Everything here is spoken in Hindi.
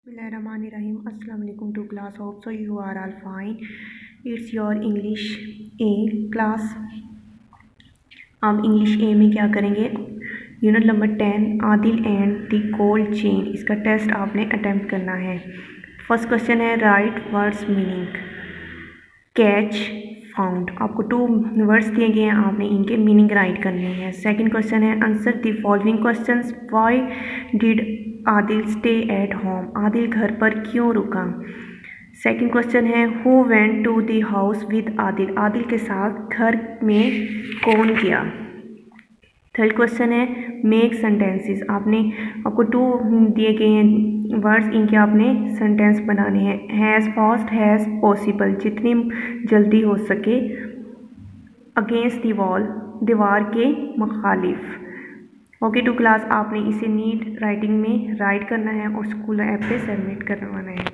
Bismillahirrahmanirrahim. Assalamu alaikum to class. Hope so you are all fine. It's your English A class. हम इंग्लिश ए में क्या करेंगे? Unit number 10 Adil and the cold chain, इसका टेस्ट आपने अटेम्प्ट करना है। फर्स्ट क्वेश्चन है right words meaning. Catch, found, आपको 2 वर्ड्स दिए गए हैं, आपने इनके मीनिंग राइट करने हैं। सेकंड क्वेश्चन है answer the following questions. Why did Adil stay at home, Adil घर पर क्यों रुका। सेकंड क्वेश्चन है who went to the house with Adil, Adil के साथ घर में कौन गया। थर्ड क्वेश्चन है मेक सेंटेंसेस, आपको 2 दिए गए हैं वर्ड्स, इनके आपने सेंटेंस बनाने हैं। हैज़ फास्ट, हैज़ पॉसिबल, जितनी जल्दी हो सके। अगेंस्ट द वॉल, दीवार के मुखालिफ। ओके टू क्लास, आपने इसे नीट राइटिंग में राइट करना है और स्कूल ऐप पे सबमिट करवाना है।